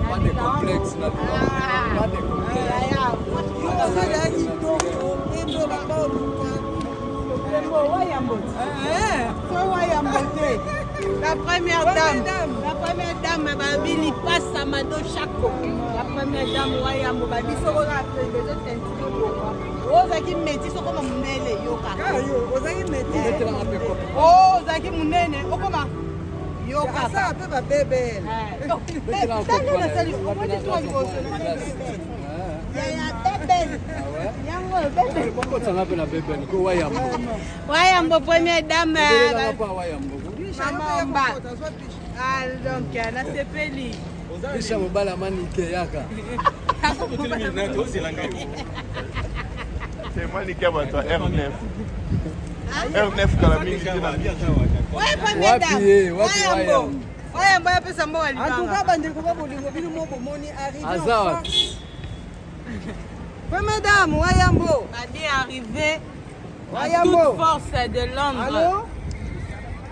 Pas de complexe là. Pas de La première dame, Babili passe à Mado Chaco. La première dame, Wayambo, Babi Sora, Ozaki Métis, Okoma Munele, Yoka. Ozaki Métis. Oh, Ozaki Munene, Okoma. Yoka. Ça, un peu ma bébé. Wayambo, première dame. Ah, donc, na sepeli. Bisha mobala mani keyaka. C'est moi qui ai R9. R9 Kalamini. Ouais, première dame. Wayambo. Wayambo ya pesa mbo alibanga. En tout cas, bandeko ba bolingo bino moko moni arrivé. Azawa. Première dame, Wayambo. Babi arrivé à toute force de Londres. Allô?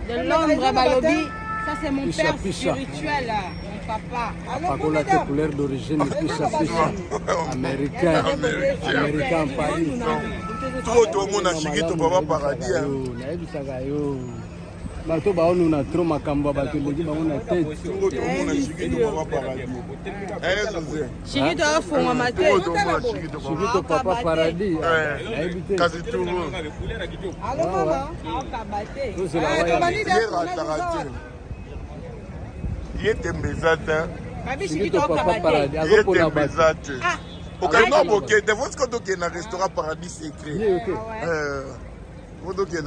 De Londres, Balobi. Ça, c'est mon père spirituel, mon papa. Papa, la couleur d'origine, Pisha. Américain. Américain, Paris. Trop de monde a chiqué ton papa paradis. Bato baonu na trop makambo bato legi baona tête. Trop de monde a chiqué ton papa paradis. Chiquito a fondre ma tête. Chiquito papa paradis. Quasi tout le monde. Allô maman. Il était Mbezata. Chiquito papa paradis. Il était Mbezata. Ok, non, ok. De votre côté, il y a un restaurant paradis secret. Vous donc il y a un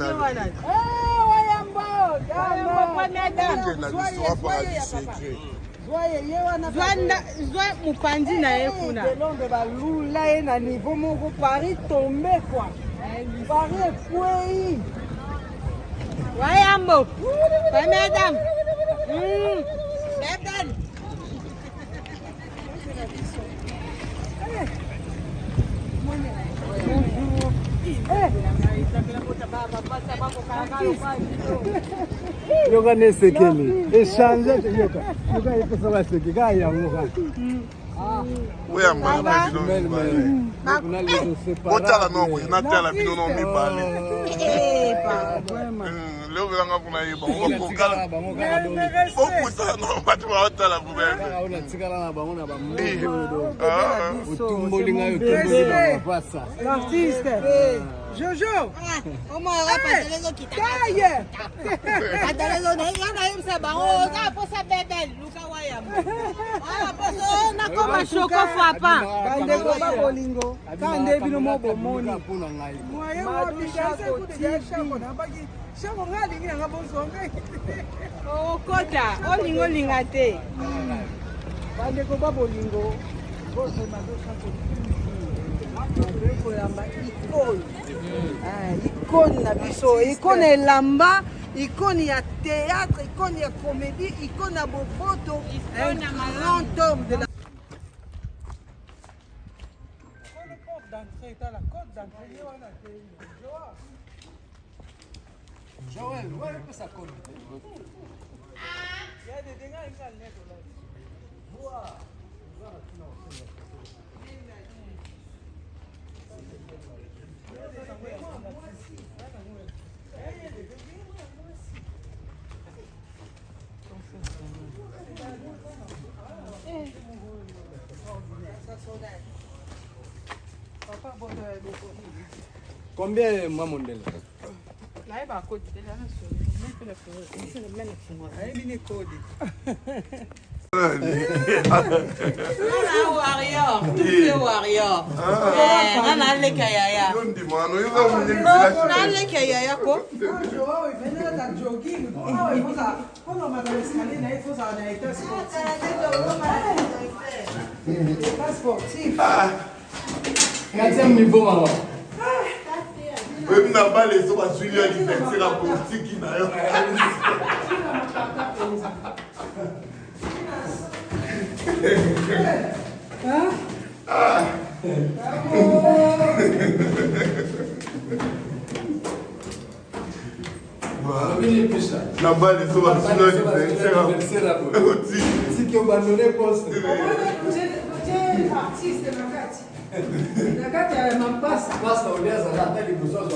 restaurant paradis secret. Zwa mupandi na ye kuna. Londe ba lula ye na niveau moko Paris tombe quoi. Paris kwei. Wayambo. Ba madame. Madame. Yoga ne sekeli. Échanger yoga. Yoga epesa ba seki ga ya ngoka. Oui, amana bino mibale. Otala no ko natala bino no mibale. Leo belanga kuna yeba ko kala. Fokusa no batu ba otala bubebe. Ona tsikala na bango na ba mundo. Utumboli ngayo tumboli na mapasa. L'artiste. Jojo. Omo rapatele zo kitaka. Katalezo na yana yimsa bango za posa bebe luka wayambo. Ah poso na koma shoko fapa. Kande ko ba bolingo. Kande bino mo bomoni. Moye mo bishako tishako na bagi. Shako ngali ngi nga bonsonga. Oh kota, olingo linga te. Kande ko ba bolingo. Boso na do shako. Icône na biso, icône elamba, icône ya théâtre, icône ya comédie, icône ya boboto, un grand homme de la... Joël, ouais, que ça compte. Il y a des dégâts qui sont nés. Combien moi mon délai? Là, il va côté là, warrior, tout fait warrior. On a les kayaya. On a les kayaya quoi? Quatrième niveau maman. Oui, n'a pas les autres à suivre c'est la politique qui n'a rien. Na bali so ba sino anniversaire. Si que abandonné poste. Artiste Nakati. Nakati a ma passe. Passa olhar essa data de busão.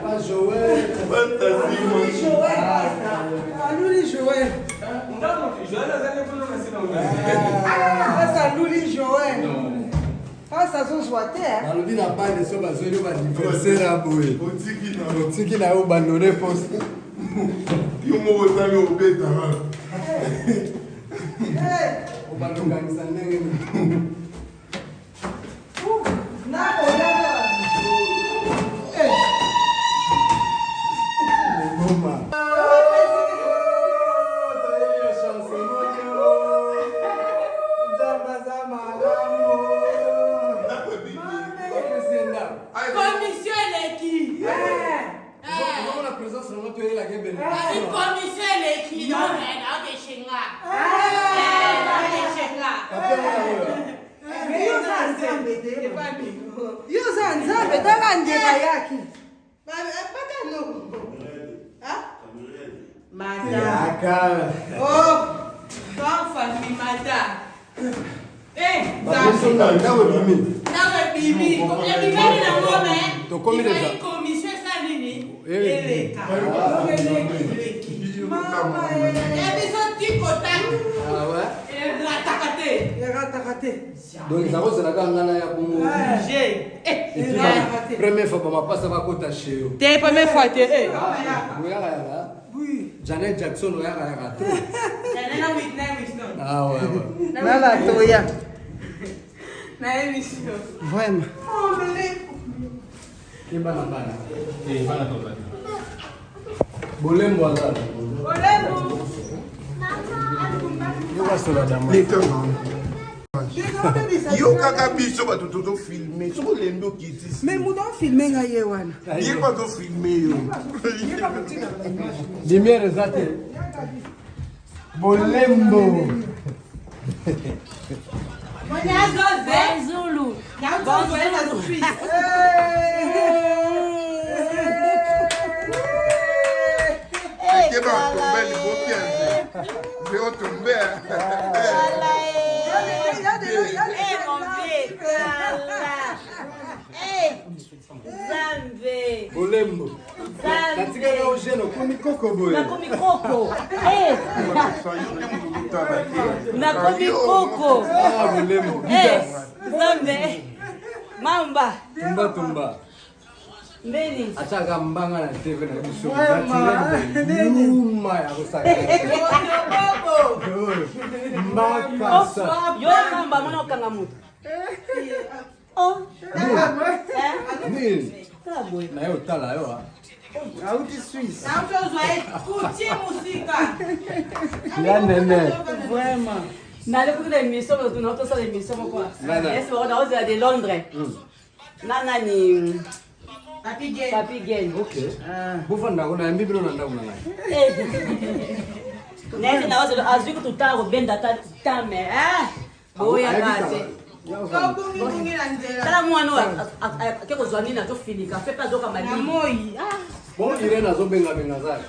Pas Joël. Fantasie. Joël. Luli Joël. Passa Luli Joël. Passa son soiter. Alobi na bande so bazoli ba anniversaire aboye. Otiki na yo abandonné poste. Yo mo otami obeta. Obalunganisa ndenge. Donc ça va, c'est la gamme là pour moi. Première fois, ma passe va côté chez eux. T'es première fois, t'es. Oui. Janet Jackson, oui, ah ouais, ouais. Nala toya. Na émission. Vraiment. Oh, mais Qui va là-bas? Bolembo azala. Bolembo. Yo va sur la dame. Yo kaka biso ba toto filmer. So lendo kiti. Mais mon don filmer nga ye wana. Ye pas to filmer yo. Lumière ezate. Bolembo. Zulu. Que va tomber le beau piège. Je vais tomber. Bolembo. Natika na ojeno komi koko boy. Nakomi koko. Nakomi koko. Ah bolembo. Zambe. Mamba. Tumba. Mbeni. Achaka mbanga na TV na biso. Nyuma ya kusaka. Mbaka. Yo kamba mwana okanga mutu. Oh. Nini? Na yo tala yo ha. Auti Suisse. Ya nene. Vraiment. Nale kuta émission mais tunaoto sa émission quoi. Est-ce qu'on a osé de Londres? Nana ni Papi Gen. Ok. Bufanda kuna mbibilo na ndakuna naye. Nesi na osé azuku tutaro benda tame. Boya kate. Kala mwana akeko zwani na to finika fait pas zoka mali. Moi. Bon Irene azobenga benga zake.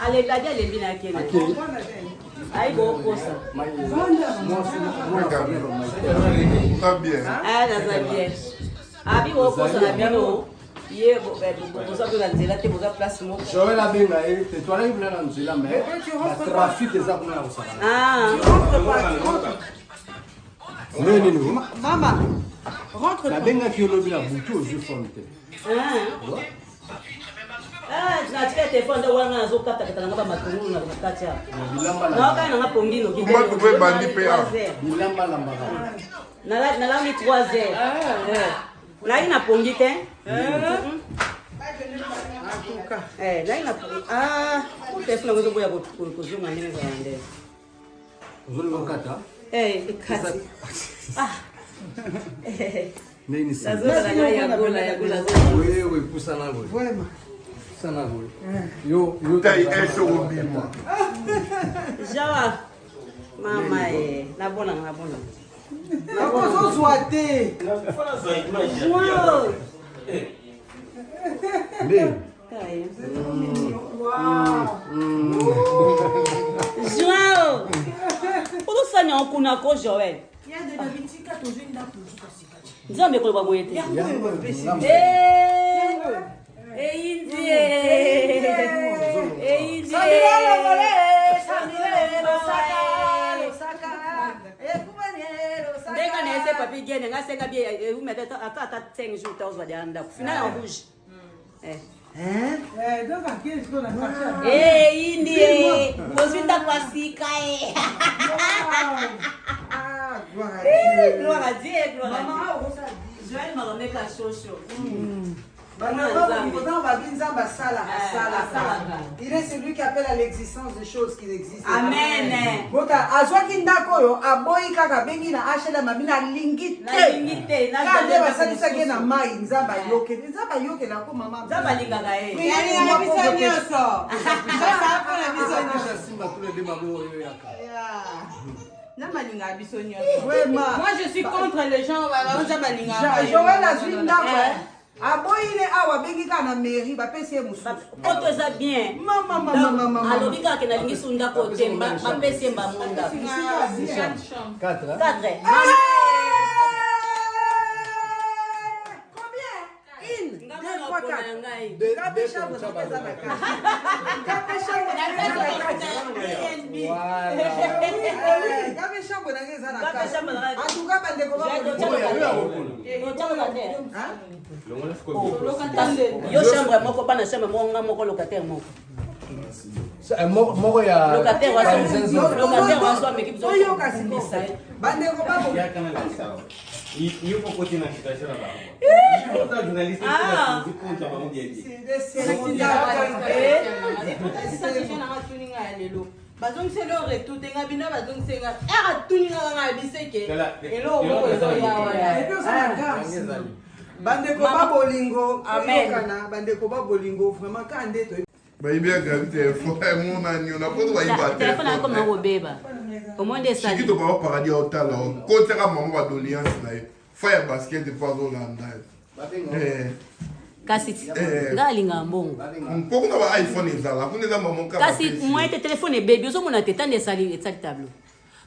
Ale la dia lembi na kene. Ai go kosa. Pas bien. Ah na za bien. Abi go kosa na bino. Ye bo boza ko la nzela te boza place mo. Joël abenga te toi là na nzela mais la trafic eza kuna ya kusala. Ah. Nini ni? Mama. Rentre. La benga ki olobi la butu ozu fonte. Na tika telefone nde wana nazokata kata ngaba matungulu na kati ya. Bilamba Na ka na pongino ki. Comment tu peux bandi paya? Bilamba la mbaka. Na la mi 3h. Na ina pongi te. Na ina pour telefone ngozo boya kuzunga ndenge za ndenge. Ozoli lokata? Kati. Nini sana? Nazola na ya gola. Wewe kusana wewe. Vraiment. Sana wewe. Yo Tai eso obima. Jawa. Mama nabona. Nakozo zoate. Wow. Ndio. Joao. Pour ça on kuna ko Joël. Il y a de la bitika toujours une date pour Nzambe ko ba moyete. Ndeka nese papi gene ngasenga bie umete ata 5 jours tawza dianda. Final en rouge. donc à qui est-ce qu'on a marché? Indie. Bozita kwa sika Gloire à Dieu, gloire à Dieu. Joël m'a remis qu'à chaud. Il est celui qui appelle à l'existence des choses qui n'existent pas. Amen. Moi je suis contre les gens. Joël a vu une aboyile awa bengika na mairie bapesi mususu oto za bien mama alobika ke na lingi sunda ko temba bapesi mba monda 4 yo chambre moko bana chambre monga moko locataire moko moko ya locataire waso ameki biso oyo kasi bisa bandeko babo yuko kote na situation na babo. Kwa journalist zikunja pamoja hivi. Bazong c'est le retour tenga bina bazong senga era tuninga nga biseke elo moko ezo ya bandeko babolingo kana bandeko babolingo vraiment kande to Baibia gravité faut mon ani on a pas droit à téléphone comme un beba au moins des ça qui to pas paradis au talent côté à maman va d'alliance là faire basket de pas au landais kasi ngalinga mbongo mpoko na ba iPhone ezala kuna za maman ka kasi moi te téléphone bébé zo mona teta ne sali et tableau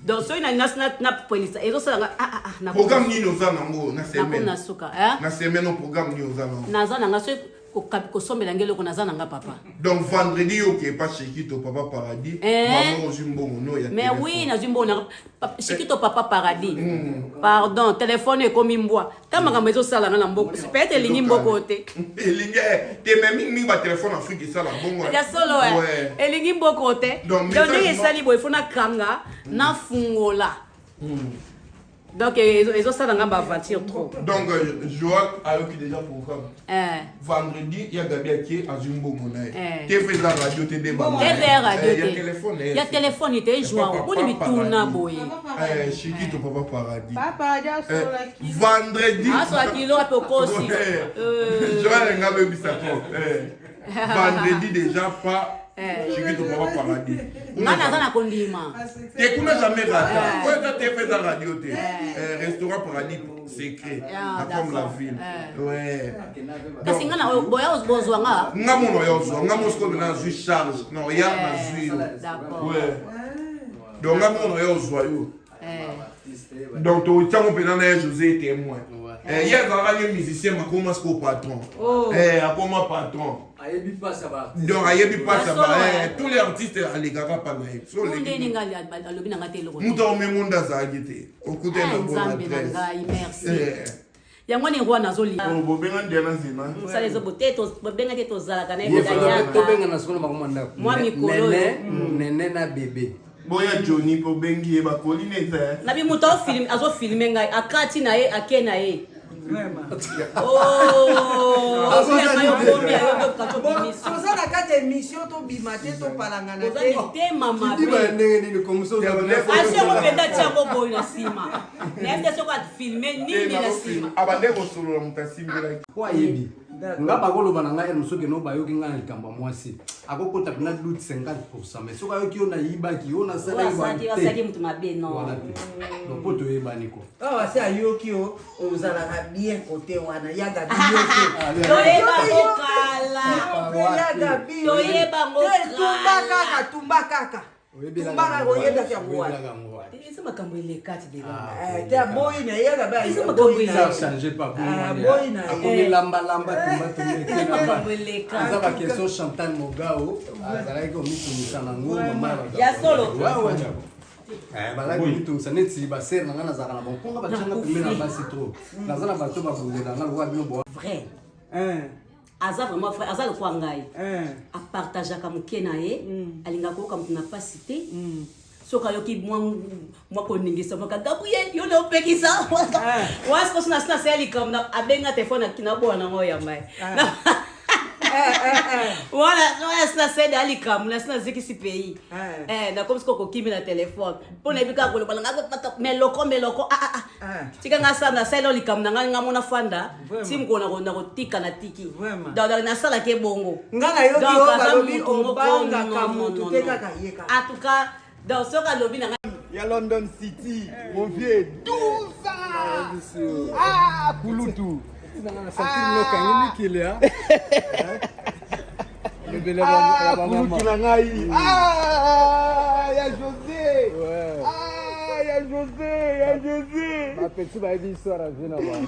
donc so ina na police ezo sala na programme ni no za nango na semaine na suka na semaine no programme ni oza nango na za nanga so ko sombela ngelo ko na za nanga papa donc vendredi OK pas chez Kito papa paradis maman au Jumbo no ya mais oui na Jumbo na chez Kito papa paradis pardon téléphone e komi mbwa kama kama ezo sala na mboko peut-être lingi mboko te elingi te même mi ba téléphone Afrique ça la bongo ya solo elingi mboko te donc ne sali boy fona kanga na fungola donc ils ont ça dans ma aventure trop. Donc Joël a eu déjà programme. Vendredi il y a Gabriel qui a Jumbo Monaï. Tu fais la radio te débat. Il y a téléphone. Il y a téléphone il te joint. Pour lui tourner boy. Chiki to papa paradis. Papa dia sur la kilo. Vendredi. Ah sur la kilo à Pocosi. Joël nga be bisako. Vendredi déjà pas Chiki to papa paradis. Mana zana kondima. Tu kuna jamais raté. Quand tu fais la radio te restaurant paradis secret comme la ville. Ouais. Kasi ngana boya osbozwa nga. Ngamo no yozo, ngamo sko na ju charge. Non, ya na ju. D'accord. Ouais. Donc ngamo no yozo yo. Donc tu tiens pe na José témoin. Il y a un musicien ma commence ko patron. A comme patron. Ayebi pas ça va. Donc ayebi pas ça va. Tous les artistes les gars pas naïf. So les ndeni ngali alobi na ngate loko. Muto me munda za agité. Okuté na bonne adresse. Merci. Yango ni roi nazoli. Bo benga ndena zina. Ça les oboteto benga teto zala kana Ye ya. to benga na sikola makomanda. Moi mikolo. Nene na bébé. Boya Johnny po bengi e ba coordinateur. Na bi muto film azo filmer ngai akati na ye akena ye. soza na kati émission to bimate to palangana te te mama Di ba ndenge ni comme ça. asoko penda tiako boy na sima nende soko at filmer nini na sima Abande ko solo mutasimbela. Kwa yebi. Nga bakoloba na ngai musoke no bayoki nga likambo mwasi. akokota pena doute 50%, mais soka yoki on a yibaki on a sala wasaki mutu mabe non donc po toyebani ko awa se ayoki o ozalaka bien kote wana yaga toyeba okala yaga bio toyeba okala tumba kaka tumbaka koyebaki yango wana eza makambo elekati te aboyi na yaga ba eza makambo ça change pas aboyi na akomi lamba tumba makambo elekati aza ba question Chantal Mogao azalaki komitumisa nango mama ya solo balaki komitumisa neti basere nanga nazalaka na bonkonga batianga pembe na basi trop naza na bato babonzelanga lokwa bino bo vrai aza vraiment frère aza lokwa ngai apartageaka moke na ye alingaka koyoka moto na pasi te soki ayoki mwa koningisa moka gabriel yo leopekisa wasi koso na sina seya likambo abenga telefone akinaboa nango ya mai wana sina sede ya likambo na sina zikisi pays nakomi siko kokimi na telefone mpo na yebi kaka koloba nanga meloko tika nga sala nasala likambo na ngai nga mona fanda ti mokolo na kotika na tiki donc nasalaki ebongo ngana yoki o balobi obangaka motu te kaka yeka en tout cas donc soki alobi na ngai ya London City mon vieux 12 ans kulutu kulutu na ngai ya José ya José bapeti bayebi histoire avie na bango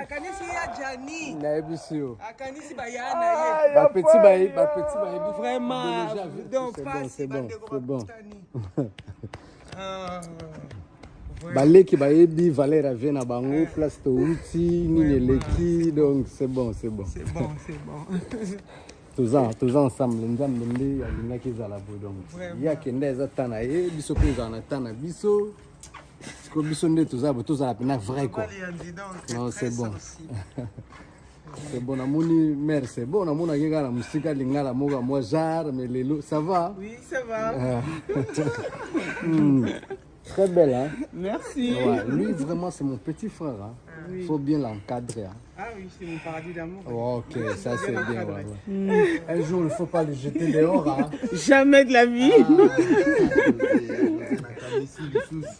akanisi ya jani nayebi yo akanisi bayana ye bapeti bayebi vraiment donc c'est bon baleki bayebi valeur avie na bango place touti nini eleki donc c'est bon toza ensemble nzambe nde alingaki ezala boye donc ye akende eza ta na ye biso mpe ezala na ta na biso siko biso nde tozala pena vrai quoi non c'est bon c'est bon namoni mère c'est bon namonaki kaka na mosika lingala moka mwa genre mais lelo ça va oui ça va très belle hein merci ouais, lui vraiment c'est mon petit frère hein. Oui. Faut bien l'encadrer hein. Ah oui, c'est mon paradis d'amour. Oh, ok, ça c'est bien. Ouais. Un jour, il ne faut pas le jeter dehors. Hein. Jamais de la vie.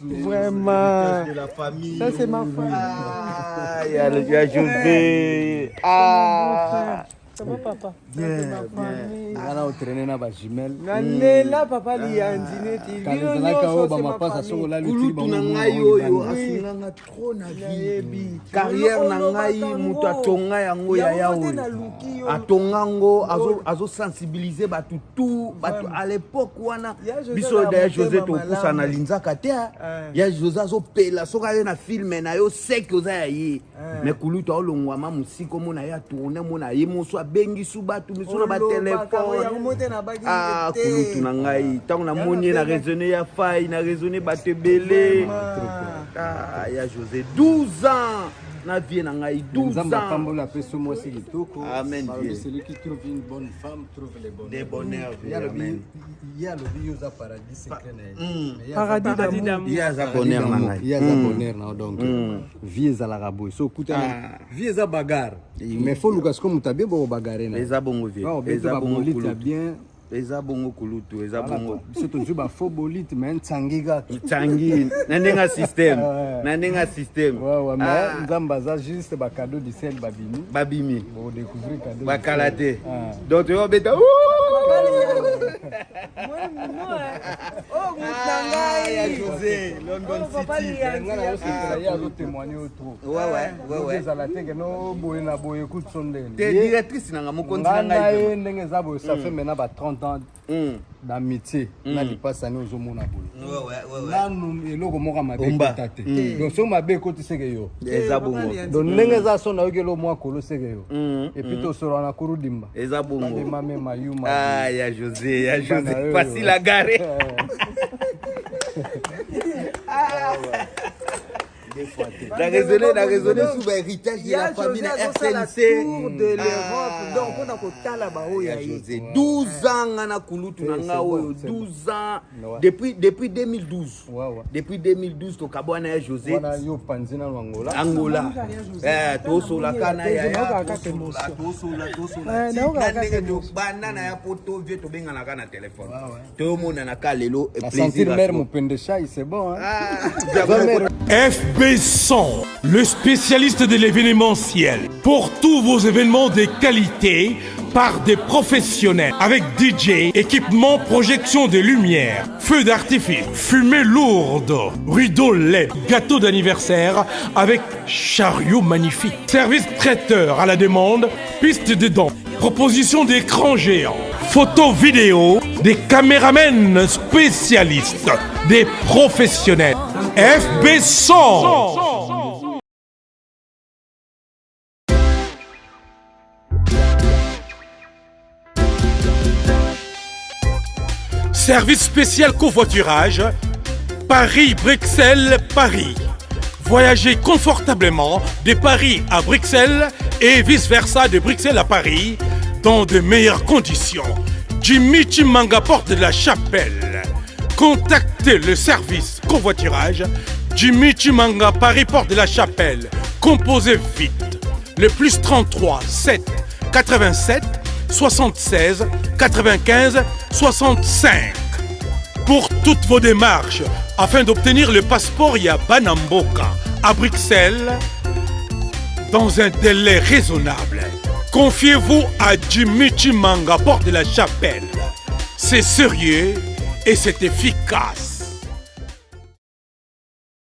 Vraiment. De la famille. Ça, c'est ma famille. Ah, il y a José. Ah. Ça va, papa? Bien. Voilà, on traîne dans la jumelle. Là, papa, il y a un dîner. Quand les gens ont ma passe à son là, le kulutu na ngai oyo asunganga trop na vie carrière na ngai mutu atonga yango ya yawe atongango azosensibilize bato tout bato à l'époque wana biso da José tokusa na linzaka te ya José azopela soki aye na filme na yo seki oza ya ye mais kulutu aolongwama mosika omona ye atourne mona ye moso abengisu bato miso na batelefone kulutu na ngai ntango namoni ye na raisonne ya fai na raisonné bato ebele ya José 12 ans na vie na ngai 12 ans amen Dieu celui qui trouve une bonne femme trouve les bonheurs amen il y a le bio za paradis secret na paradis d'amour il y a za bonheur na ngai il y a za bonheur na donc vie za la rabo so kutana vie za bagarre mais faut lukas comme mutabie bo bagarre na eza bongo vie eza bongo bien eza bongo kulutu eza bongo biso tozu ba faux bolite mais ntangi ga ntangi na ndenga système ouais mais nzamba za juste ba cadeau du ciel babimi bo découvrir cadeau ba kalate donc yo beta ya José London City ngana yo c'est ya témoigner autour ouais za la tenge no boye na boye ku tsondele te directrice nanga mokonzi na ngai ndenge za boye ça fait maintenant ba 30 ans d'amitié na lipasani ozomona boye nanu eloko moko mabe kotate donc so mabe koti seke yo eza bongo donc ndenge za so na yokelo mwa kolo seke yo et puis to soro na kurudimba eza bongo mame mayuma ya José facile à garer La raisonner sous l'héritage de la famille FNC. Tour de l'Europe. Donc, on a côté là-bas. 12 ans, na kulutu na ngao, 12 ans. Depuis 2012. Depuis 2012, to kabwana José. Wana yo panzina Angola. Angola. Toso la kana ya. Toso la. Banana ya poto vieux to benga na kana téléphone. Tout le monde na kalelo et plaisir. Mère Mupendeshai, c'est bon. FB100, le spécialiste de l'événementiel. Pour tous vos événements de qualité, par des professionnels, avec DJ, équipement, projection de lumière, feux d'artifice, fumée lourde, rideau LED, gâteau d'anniversaire avec chariot magnifique, service traiteur à la demande, piste de danse, proposition d'écran géant, photo vidéo, des caméramens spécialistes, des professionnels. FB100. Service spécial covoiturage, Paris-Bruxelles, Paris. Voyagez confortablement de Paris à Bruxelles et vice-versa de Bruxelles à Paris dans de meilleures conditions. Jimmy Chimanga, porte de la Chapelle. Contactez le service covoiturage Jimmy Chimanga, Paris, porte de la Chapelle. Composez vite. Le plus 33 7 87 76 95 65. Pour toutes vos démarches, afin d'obtenir le passeport Yabanamboka à Bruxelles, dans un délai raisonnable, confiez-vous à Jimmy Chimanga, porte de la Chapelle. C'est sérieux et c'est efficace.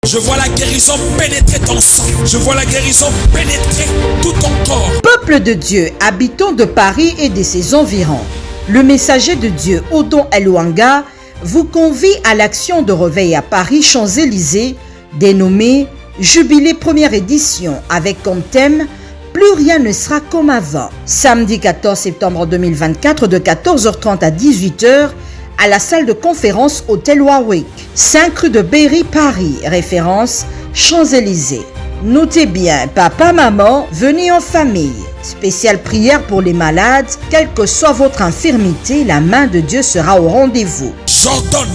Je vois la guérison pénétrer ton sang. Je vois la guérison pénétrer tout ton corps. Peuple de Dieu, habitants de Paris et de ses environs, le messager de Dieu, Odon Eluanga, vous convie à l'action de réveil à Paris, Champs-Élysées, dénommée Jubilé première édition, avec comme thème « Plus rien ne sera comme avant ». Samedi 14 septembre 2024, de 14h30 à 18h, à la salle de conférence Hôtel Warwick, 5 rue de Berry, Paris, référence Champs-Élysées. Notez bien, papa, maman, venez en famille. Spéciale prière pour les malades, quelle que soit votre infirmité, la main de Dieu sera au rendez-vous. J'ordonne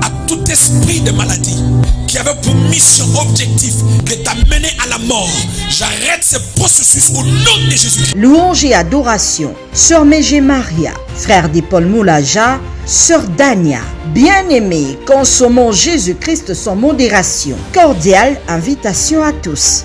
à tout esprit de maladie qui avait pour mission, objectif de t'amener à la mort. J'arrête ce processus au nom de Jésus. Louange et adoration. Sœur Mégé Maria, frère d'Paul Moulaja, Sœur Dania. Bien-aimés, consommons Jésus-Christ sans modération. Cordiale invitation à tous.